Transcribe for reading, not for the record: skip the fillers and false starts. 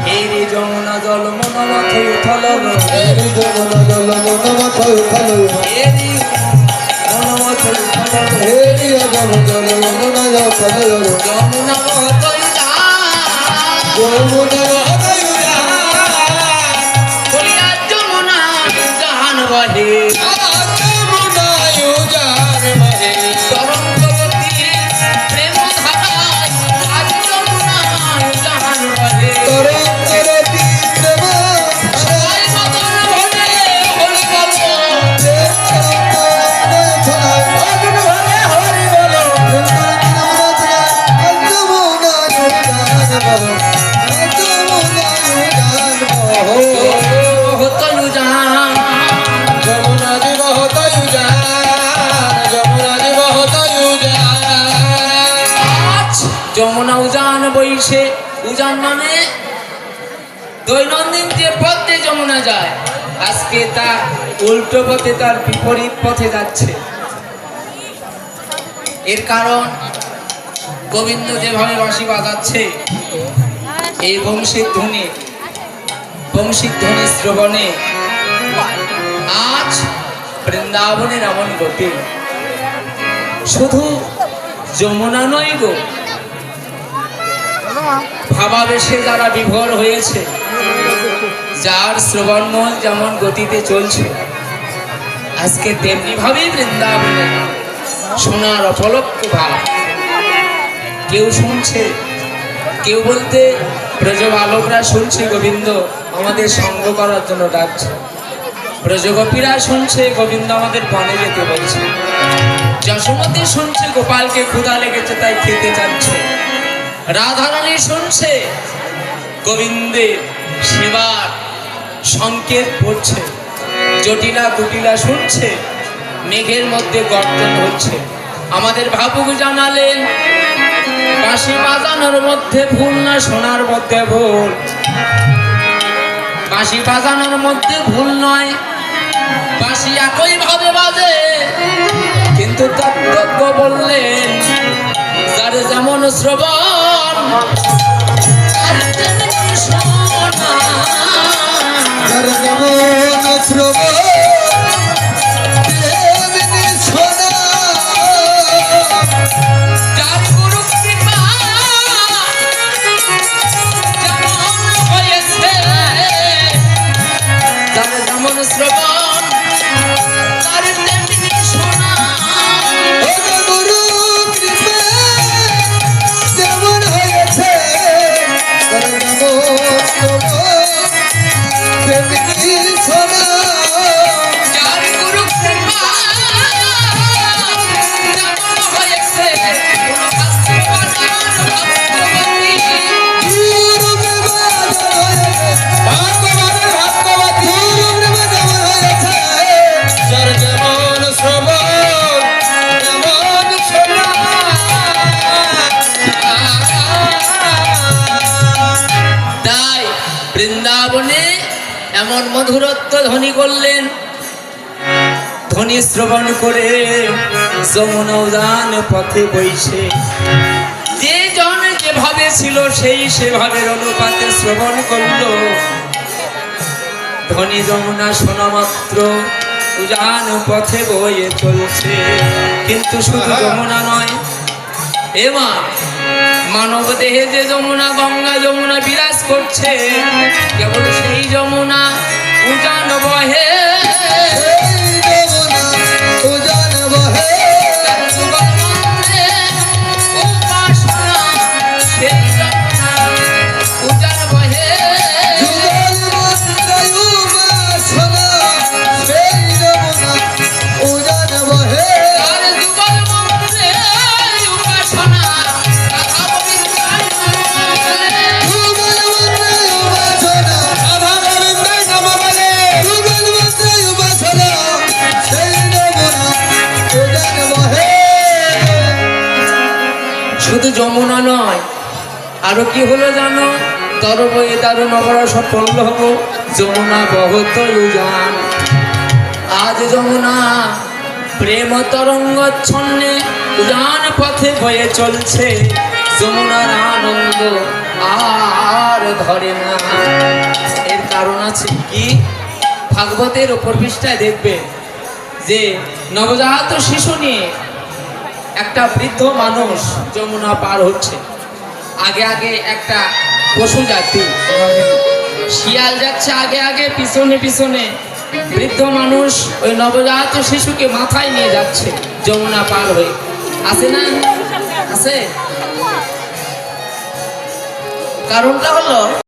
হেরি যমুনা জল মন মাথে উঠল হেরি যমুনা জল মন মাথে উঠল হেরি মন মাথে উঠল হেরি যমুনা জল মন মাথে উঠল যমুনা মহতই যমুনা বলিয়া যমুনা জাহান বহে যমুনা উজান বহে তরঙ্গবতী প্রেম ধারায় আজ যমুনা জাহান বহে তরঙ্গবতী প্রেম সবাই মদন ভরে হরি বল হতয়ু জাহান আজ যমুনা উজান বইছে উজান মানে দৈনন্দিন যে পথে যমুনা যায় আজকে তা উল্টো পথে তার বিপরীত পথে যাচ্ছে এর কারণ গোবিন্দ যেভাবে বাঁশি বাজাচ্ছে এই বংশীর ধ্বনি শ্রবণে আজ বৃন্দাবনের এমন গতি শুধু যমুনা নয় গো ভাবাবেশে যারা বিভোর হয়েছে যার শ্রবণমন যেমন গতিতে চলছে আজকে তেমনি ভাবেই বৃন্দাবনে শোনার অপলক্ষ ভাব কেউ শুনছে কেউ বলতে ব্রজ বালকরা শুনছে গোবিন্দ আমাদের সঙ্গ করার জন্য ডাকছে ব্রজগোপীরা শুনছে গোবিন্দ আমাদের বনে যেতে বলছে যশোমতী শুনছে গোপালকে ক্ষুধা লেগেছে তাই খেতে চাচ্ছে রাধারানী শুনছে গোবিন্দের সেবার সংকেত পড়ছে জটিলা কুটিলা শুনছে মেঘের মধ্যে গর্জন হচ্ছে আমাদের ভাবুক জানালেন বাঁশি বাজানোর মধ্যে ভুল না শোনার মধ্যে ভুল বাঁশি বাজানোর মধ্যে ভুল নয় বাঁশি একই ভাবে বাজে কিন্তু তত্ত্বজ্ঞ বললেন যার যেমন শ্রবণ তার তেমনি শোনা। যার গুরু কৃপা যেমন হয়েছে যার যেমন শ্রবণ তার তেমনি শোনা। যার গুরু কৃপা যেমন হয়েছে তাই বৃন্দাবনে এমন মধুরত্ব ধ্বনি করলেন ধ্বনি শ্রবণ করে যমুনা উদান পথে বইছে যে জন যেভাবে ছিল সেই সেভাবে অনুপাতে শ্রবণ করলো ধ্বনি যমুনা শোনা মাত্র উজান পথে বয়ে চলছে কিন্তু শুধু যমুনা নয় এমা মানব দেহে যে যমুনা গঙ্গা যমুনা বিরাজ করছে কেবল সেই যমুনা উজান বহে তার যুগল মন্ত্রে উপাসনা সেই যমুনা উজান বহে তার যুগল মন্ত্রে উপাসনা রাধা গোবিন্দায় নমঃ বলে। শুধু যমুনা নয় আরো কি হলো জানো তরবয়ে দারু নগর সফল হব যমুনা বহুত উজান আজ যমুনা প্রেম তরঙ্গ ছন্নে উজান পথে বয়ে চলছে যমুনার আন ছন্দ আর ধরে না। এর কারণ আছে কি? ভাগবতের উপর পৃষ্ঠায় দেখবে যে নবজাত শিশু নিয়ে একটা বৃদ্ধ মানুষ যমুনা পার হচ্ছে। আগে আগে একটা পশু জাতি শিয়াল যাচ্ছে আগে আগে, পিছনে পিছনে বৃদ্ধ মানুষ ওই নবজাত শিশুকে মাথায় নিয়ে যাচ্ছে যমুনা পার হয়ে। আছে না? আছে। কারণটা হলো